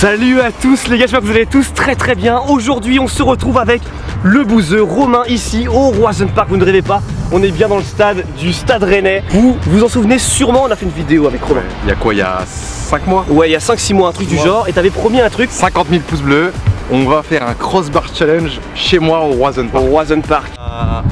Salut à tous les gars, j'espère que vous allez tous très bien. Aujourd'hui on se retrouve avec le bouseux Romain ici au Roison Park. Vous ne rêvez pas, on est bien dans le stade du Stade Rennais. Vous vous en souvenez sûrement, on a fait une vidéo avec Romain. Il y a quoi, il y a 5 mois? Ouais, il y a 5-6 mois, un truc du genre. Et t'avais promis un truc. 50 000 pouces bleus. On va faire un crossbar challenge chez moi au Roison Park. Au Roison Park.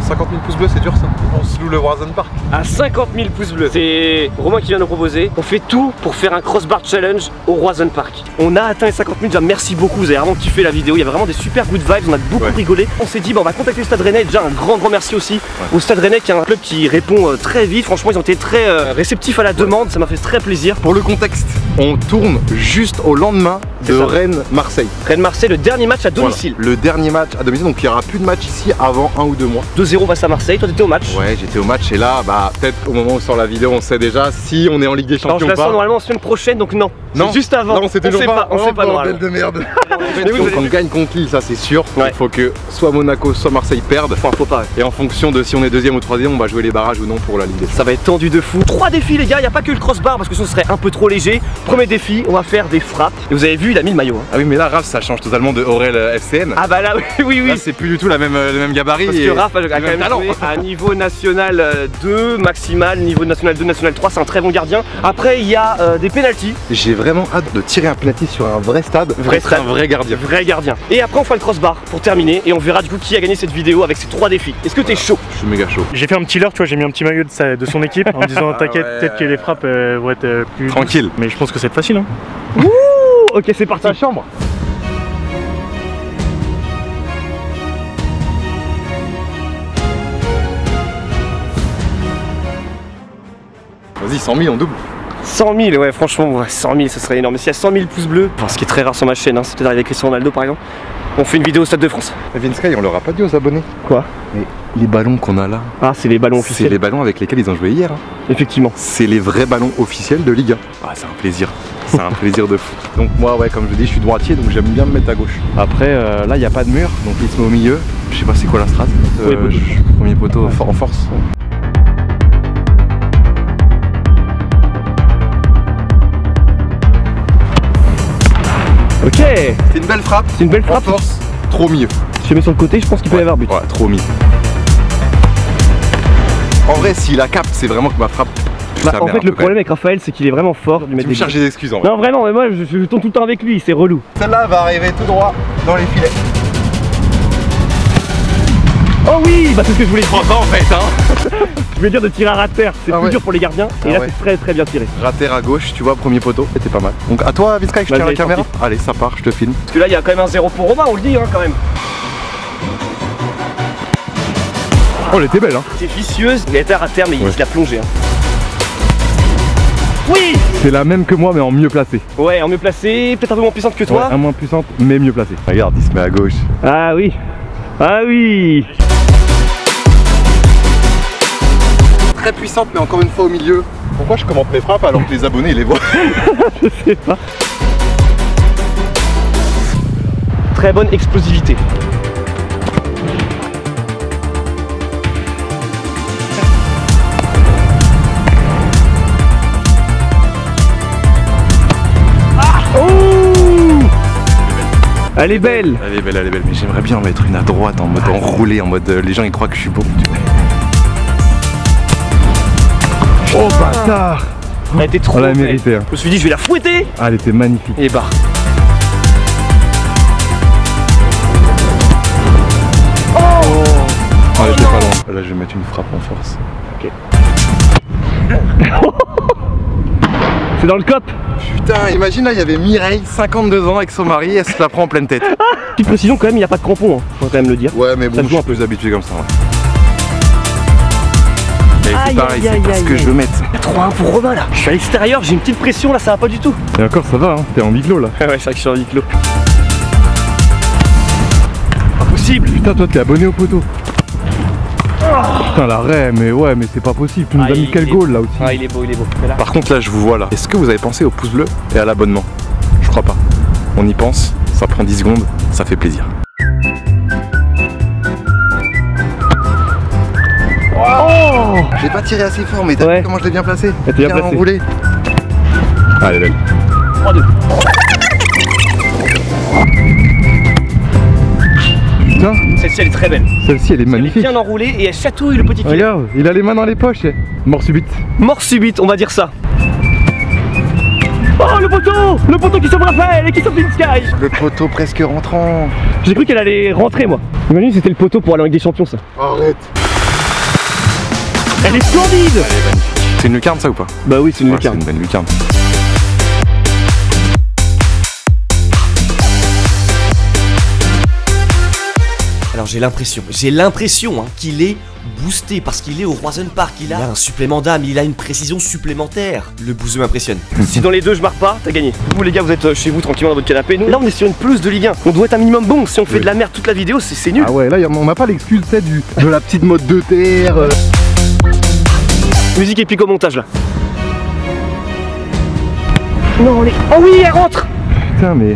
50 000 pouces bleus, c'est dur ça. On se loue le Roison Park. À 50 000 pouces bleus. C'est Romain qui vient nous proposer. On fait tout pour faire un crossbar challenge au Roison Park. On a atteint les 50 000. Déjà, merci beaucoup. Vous avez vraiment kiffé la vidéo. Il y avait vraiment des super good vibes. On a beaucoup rigolé. On s'est dit, bah, on va contacter le Stade Rennais. Déjà, un grand merci aussi au Stade Rennais, qui est un club qui répond très vite. Franchement, ils ont été très réceptifs à la demande. Ça m'a fait très plaisir. Pour le contexte, on tourne juste au lendemain de Rennes-Marseille. Rennes-Marseille, le dernier match à domicile. Voilà, le dernier match à domicile. Donc, il n'y aura plus de match ici avant 1 ou 2 mois. 2-0 face à Marseille. Toi, t'étais au match? Ouais, j'étais au match. Et là, bah, peut-être au moment où sort la vidéo, on sait déjà si on est en Ligue des Champions. Alors, je la sens normalement semaine prochaine, donc non. Non, juste avant. Non, on sait pas. On sait pas bordel de merde. Mais oui, on gagne contre Lille, ça c'est sûr. Ouais. Il faut que soit Monaco, soit Marseille perdent. Enfin, faut pas. Et en fonction de si on est deuxième ou troisième, on va jouer les barrages ou non pour la Ligue des Champions. Ça va être tendu de fou. 3 défis les gars, il n'y a pas que le crossbar parce que ce serait un peu trop léger. Premier défi, on va faire des frappes. Et vous avez vu, il a mis le maillot. Hein. Ah oui, mais là Raph, ça change totalement de Aurel FCN. Ah bah là, oui. Là c'est plus du tout le même gabarit. Parce que Raph a quand même joué à niveau national 2, maximal, niveau national 2, national 3, c'est un très bon gardien. Après il y a des pénaltys. J'ai vraiment hâte de tirer un penalty sur un vrai stade. Un vrai gardien. Vrai gardien. Et après on fera le crossbar pour terminer et on verra du coup qui a gagné cette vidéo avec ces 3 défis. Est-ce que t'es chaud? Je suis méga chaud. J'ai fait un petit leurre, tu vois, j'ai mis un petit maillot de son équipe en disant t'inquiète, peut-être que les frappes vont être plus tranquille. Mais je pense que c'est facile hein. Ouh, ok c'est parti. La chambre. Vas-y, 100 000 on double. 100 000, ouais, franchement, 100 000, ce serait énorme. S'il y a 100 000 pouces bleus, ce qui est très rare sur ma chaîne, hein, c'est peut-être arrivé avec Cristiano Ronaldo par exemple, on fait une vidéo au Stade de France. Vince Sky, on leur a pas dit aux abonnés. Quoi? Mais les ballons qu'on a là. Ah, c'est les ballons officiels. C'est les ballons avec lesquels ils ont joué hier. Hein. Effectivement. C'est les vrais ballons officiels de Ligue 1. Ah, c'est un plaisir. C'est un plaisir de fou. Donc moi, ouais, comme je dis, je suis droitier, donc j'aime bien me mettre à gauche. Après, là, il n'y a pas de mur, donc il se met au milieu. Je sais pas c'est quoi la strat. Premier poteau en force. Ok. C'est une belle frappe. C'est une belle frappe. Force. Trop mieux. Si je mets sur le côté, je pense qu'il peut y avoir but. Ouais, trop mieux. En vrai, s'il la capte, c'est vraiment que ma frappe. Bah, en fait, le problème avec Raphaël, c'est qu'il est vraiment fort. Tu me cherches des excuses en vrai. Non, vraiment, mais moi je tourne tout le temps avec lui, c'est relou. Celle-là va arriver tout droit dans les filets. Oh oui, bah c'est ce que je voulais dire. En fait, hein. Je voulais dire de tirer à ras de terre, c'est plus dur pour les gardiens. Et là, c'est très bien tiré. Ras de terre à gauche, tu vois, premier poteau, c'était pas mal. Donc à toi, Vince Sky, je tiens la caméra. Allez, ça part, je te filme. Parce que là, il y a quand même un 0 pour Romain, on le dit, hein, quand même. Oh, elle était belle, hein. C'est vicieuse, il était à ras de terre, mais il l'a plongé. Hein. Oui! C'est la même que moi, mais en mieux placé. Ouais, en mieux placé, peut-être un peu moins puissante que toi. Ouais, un moins puissante, mais mieux placé. Regarde, il se met à gauche. Ah oui! Ah oui! Très puissante, mais encore une fois au milieu. Pourquoi je commente mes frappes alors que les abonnés ils les voient? Je sais pas. Très bonne explosivité. Elle est belle. Elle est belle, mais j'aimerais bien en mettre une à droite en mode enroulé, en mode les gens ils croient que je suis beau. Oh bâtard! Elle était trop belle. Mérité, hein. Je me suis dit je vais la fouetter. Ah, elle était magnifique. Et bah. Oh, elle était pas loin. Là je vais mettre une frappe en force. Ok. C'est dans le cop. Putain, imagine là, il y avait Mireille, 52 ans avec son mari, elle se la prend en pleine tête. Petite précision quand même, il n'y a pas de crampon, hein. Faut quand même le dire. Ouais, mais bon, je suis un peu habitué comme ça. Ouais. C'est pareil, c'est pas ce que je veux mettre. 3-1 pour Romain là. Je suis à l'extérieur, j'ai une petite pression là, ça va pas du tout. Et encore ça va, hein. T'es en huis clos là. Ouais, c'est vrai que je suis en huis clos. Pas possible. Putain, toi t'es abonné au poteau. Putain l'arrêt, mais ouais, mais c'est pas possible. Tu nous as mis quel goal là aussi. Ah, il est beau, il est beau. Là... Par contre là je vous vois là. Est-ce que vous avez pensé au pouce bleu et à l'abonnement? Je crois pas. On y pense, ça prend 10 secondes, ça fait plaisir. Oh, j'ai pas tiré assez fort, mais t'as vu comment je l'ai bien placé? Bien placé. Enroulé. Ah, elle est belle. 3-2. celle-ci elle est très belle. Celle-ci elle est Elle est magnifique. bien enroulée et elle chatouille le petit filet. Regarde, il a les mains dans les poches. Mort subite. Mort subite, on va dire ça. Oh le poteau qui sauve Raphaël et qui sauve Pink Sky. Le poteau presque rentrant. J'ai cru qu'elle allait rentrer moi. Imagine c'était le poteau pour aller en Ligue des Champions ça. Arrête. Elle est splendide. C'est une lucarne ça ou pas? Bah oui c'est une Ouais, lucarne. c'est une belle lucarne. Alors j'ai l'impression hein, qu'il est boosté parce qu'il est au Roison Park, il a un supplément d'âme, il a une précision supplémentaire. Le bouseux m'impressionne. Si dans les deux je marque pas, t'as gagné. Vous les gars vous êtes chez vous tranquillement dans votre canapé. Nous là on est sur une pelouse de Ligue 1. On doit être un minimum bon. Si on fait de la merde toute la vidéo c'est nul. Ah ouais, là on n'a pas l'excuse de la petite mode de terre. Musique épique au montage là. Non les... Oh oui elle rentre. Putain mais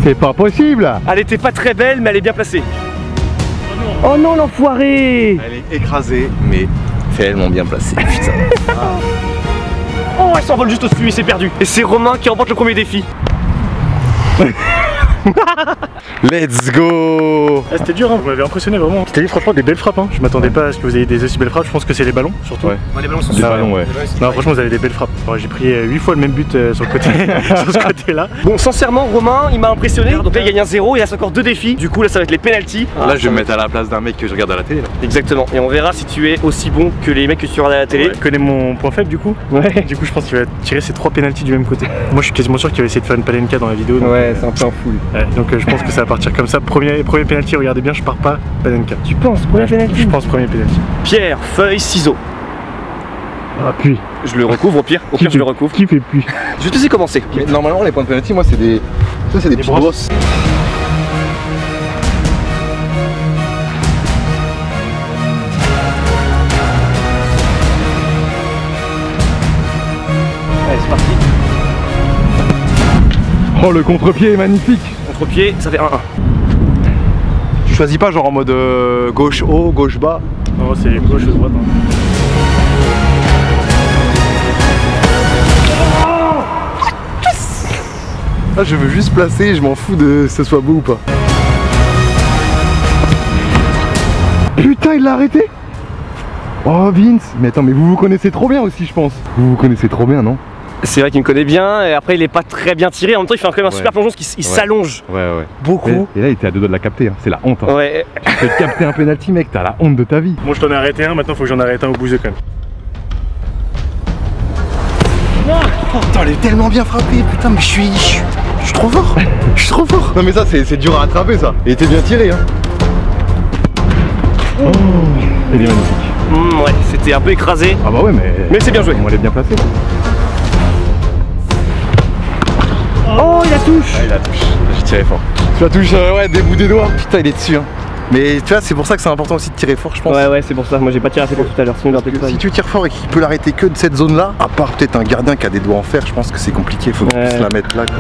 c'est pas possible là. Elle était pas très belle mais elle est bien placée. Oh non l'enfoiré. Elle est écrasée mais tellement bien placée. Putain. Oh elle s'envole juste au-dessus et c'est perdu. Et c'est Romain qui remporte le premier défi. Let's go. Ah, c'était dur, hein. Vous m'avez impressionné vraiment. C'était franchement des belles frappes. Hein. Je m'attendais pas à ce que vous ayez des aussi belles frappes. Je pense que c'est les ballons surtout. Ouais. Les ballons sont Les ballons ouais. Non franchement vous avez des belles frappes. Alors, j'ai pris 8 fois le même but sur le côté, sur ce côté là. Bon sincèrement Romain il m'a impressionné. Donc là il gagne un 0, il reste encore 2 défis. Du coup là ça va être les pénaltys. Là je vais me mettre à la place d'un mec que je regarde à la télé là. Exactement. Et on verra si tu es aussi bon que les mecs que tu regardes à la télé. Tu connais mon point faible du coup. Ouais. Du coup je pense qu'il va tirer ses 3 pénaltys du même côté. Moi je suis quasiment sûr qu'il va essayer de faire une palenka dans la vidéo. Donc, Ouais c'est un peu un fou. donc je pense que ça va partir comme ça. Premier pénalty, regardez bien, je pars pas palenka. Tu penses premier pénalty? Je pense premier pénalty. Pierre, feuille, ciseaux. Ah puis. Je le recouvre au pire. Au pire je le recouvre. Qui fait puis. Je vais te laisser commencer. Mais normalement les points de penalty moi c'est des. Ça c'est des petites brosses. brosses. Allez c'est parti. Oh le contre-pied est magnifique. Contre-pied, ça fait 1-1. Tu choisis pas genre en mode gauche haut, gauche bas. Non c'est gauche ou droite. Hein. Là je veux juste placer, je m'en fous de ce soit beau ou pas. Putain il l'a arrêté. Oh Vince, mais attends mais vous vous connaissez trop bien aussi je pense. Vous vous connaissez trop bien non? C'est vrai qu'il me connaît bien et après il est pas très bien tiré. En même temps il fait quand même un super plongeon parce qu'il s'allonge Ouais beaucoup. Et là il était à deux doigts de la capter, hein. C'est la honte. Hein. Ouais. Tu peux capter un penalty mec, t'as la honte de ta vie. Moi je t'en ai arrêté un, maintenant faut que j'en arrête un au bouseux quand même. Oh, putain, elle est tellement bien frappée, putain, mais je suis trop fort. Je suis trop fort. Non mais ça c'est dur à attraper ça. Il était bien tiré hein. Oh, elle est magnifique. Ouais, c'était un peu écrasé. Ah bah ouais Mais c'est bien joué. Elle est bien placée. Oh il la touche. Ah il la touche, j'ai tiré fort. Tu la touches ouais des bouts des doigts. Putain il est dessus hein. Mais tu vois c'est pour ça que c'est important aussi de tirer fort je pense. Ouais c'est pour ça, moi j'ai pas tiré assez pour tout à l'heure, sinon il aurait peut-être pas. Si tu tires fort et qu'il peut l'arrêter que de cette zone là, à part peut-être un gardien qui a des doigts en fer, je pense que c'est compliqué, faut qu'il puisse la mettre là quoi.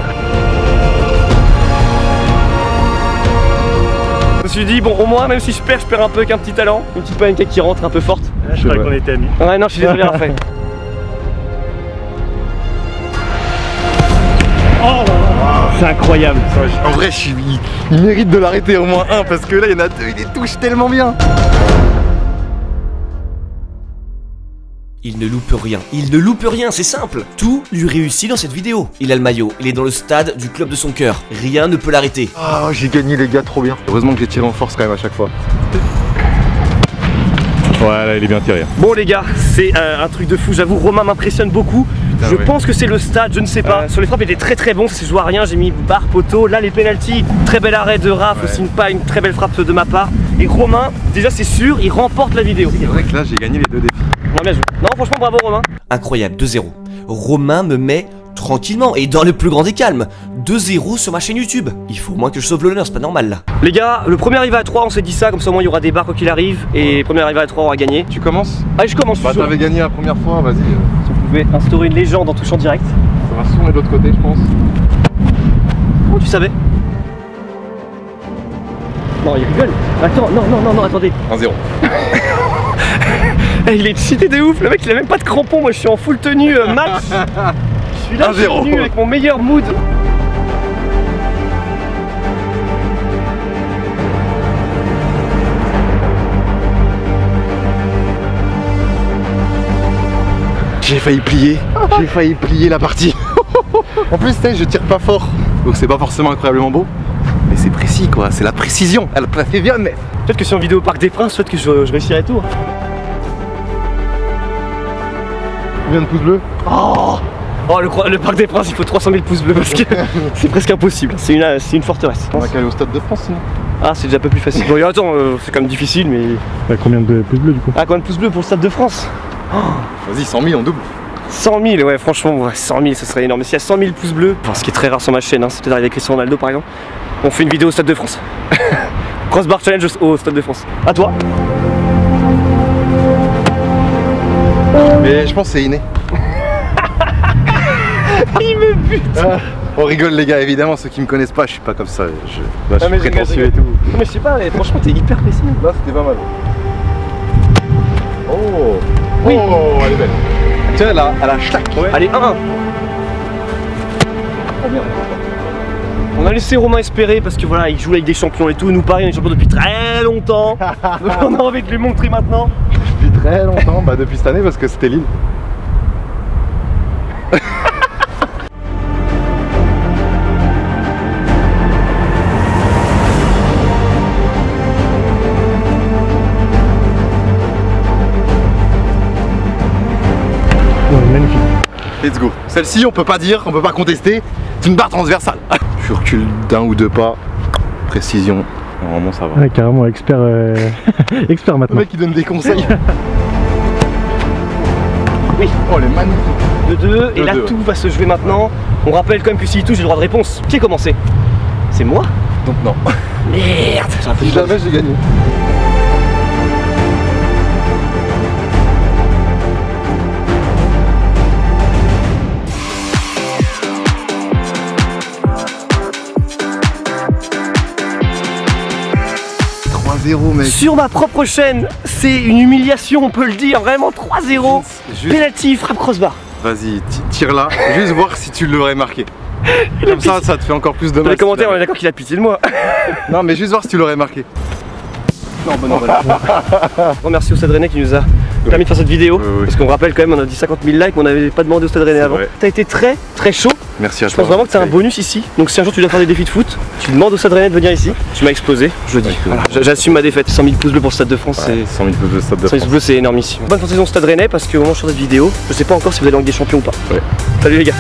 Je me suis dit bon au moins même si je perds un peu avec un petit talent, une petite pancake qui rentre un peu forte. Je croyais qu'on était amis. Ouais non je suis désolé Raphaël. C'est incroyable. En vrai il mérite de l'arrêter au moins un parce que là il y en a deux, il les touche tellement bien. Il ne loupe rien, c'est simple. Tout lui réussit dans cette vidéo. Il a le maillot, il est dans le stade du club de son cœur. Rien ne peut l'arrêter. Ah j'ai gagné les gars, trop bien. Heureusement que j'ai tiré en force quand même à chaque fois. Ouais là il est bien tiré. Bon les gars, c'est un truc de fou, j'avoue Romain m'impressionne beaucoup. Je pense que c'est le stade, je ne sais pas. Sur les frappes il était très bon, ça s'est joué à rien, j'ai mis barre poteau. Là les pénaltys, très bel arrêt de Raph, aussi une très belle frappe de ma part. Et Romain, déjà c'est sûr, il remporte la vidéo. C'est vrai que là j'ai gagné les deux défis. Non bien joué. Non franchement bravo Romain. Incroyable, 2-0. Romain me met tranquillement et dans le plus grand des calmes. 2-0 sur ma chaîne YouTube. Il faut au moins que je sauve l'honneur, c'est pas normal là. Les gars, le premier arrivé à 3, on s'est dit ça, comme ça au moins il y aura des barres quoi qu'il arrive. Et le premier arrivé à 3 on va gagner. Tu commences? Allez je commence. Bah t'avais gagné la première fois, vas-y. Si on pouvait instaurer une légende en touchant direct. Ça va se tourner de l'autre côté je pense. Oh tu savais? Non il rigole. Attends, non, attendez. 1-0. Il est excité de ouf, le mec il a même pas de crampons, moi je suis en full tenue max. Je suis là, je suis venu avec mon meilleur mood. J'ai failli plier. J'ai failli plier la partie. En plus, je tire pas fort. Donc c'est pas forcément incroyablement beau. Mais c'est précis quoi, c'est la précision. Elle précision, mais... Peut-être que si en vidéo au Parc des Princes, peut-être que je réussirai tout. Combien de pouces bleus? Oh, le Parc des Princes, il faut 300 000 pouces bleus parce que c'est presque impossible. C'est une forteresse. On va qu'aller au Stade de France sinon. Ah, c'est déjà un peu plus facile. Bon, attends, c'est quand même difficile, mais... Bah, combien de pouces bleus du coup? Ah, combien de pouces bleus pour le Stade de France? Vas-y, 100 000 en double. 100 000, ouais, franchement, ouais, 100 000, ça serait énorme. Mais s'il y a 100 000 pouces bleus, enfin, ce qui est très rare sur ma chaîne, hein, c'est peut-être arrivé avec Cristiano Ronaldo par exemple, on fait une vidéo au Stade de France. Crossbar challenge au Stade de France. À toi. Mais je pense que c'est inné. Il me bute. On rigole les gars, évidemment, ceux qui me connaissent pas, je suis pas comme ça. Là, je suis prétentieux et tout. Non, mais je sais pas, franchement, t'es hyper précis. Là, c'était pas mal. Oh, oui. Oh, elle est belle. Tiens, là, elle a schlac. Ouais. Allez, 1-1. Oh merde. On a laissé Romain espérer parce que voilà, il joue avec des champions et tout. Nous, pareil, on est champions depuis très longtemps. Donc, on a envie de lui montrer maintenant. Depuis très longtemps, bah depuis cette année parce que c'était Lille. Magnifique. Let's go. Celle-ci, on peut pas dire, on peut pas contester. C'est une barre transversale. Je recule d'un ou deux pas. Précision. Normalement, ça va. Ouais, carrément expert, expert Le maintenant. mec, il donne des conseils. Oui. Oh, elle est magnifique. De 2, et là, tout va se jouer maintenant. On rappelle quand même que s'il touche, j'ai le droit de réponse. Qui a commencé? C'est moi? Donc, non. Merde, j'ai un peu Si jamais j'ai gagné. Mec. Sur ma propre chaîne, c'est une humiliation, on peut le dire, vraiment 3-0. Penalty, frappe crossbar. Vas-y, tire là, juste voir si tu l'aurais marqué. Comme ça te fait encore plus de mal. Dans les commentaires, on est d'accord qu'il a pitié de moi. Non, mais juste voir si tu l'aurais marqué. Non, bon, non, Remercie au Stade Rennais qui nous a permis de faire cette vidéo. Parce qu'on rappelle quand même, on a dit 50 000 likes, mais on n'avait pas demandé au Stade Rennais avant. T'as été très chaud. Merci à toi. Je pense vraiment que t'as un bonus ici. Donc si un jour tu dois faire des défis de foot, tu demandes au Stade Rennais de venir ici. Tu m'as explosé, je le dis. Voilà. J'assume ma défaite. 100 000 pouces bleus pour le Stade de France, c'est... 100 000 pouces bleus, Stade de France. 100 000 pouces bleus, c'est énormissime. Bonne saison au Stade Rennais parce qu'au moment où je sors cette vidéo, je sais pas encore si vous allez en Ligue des Champions ou pas. Ouais. Salut les gars.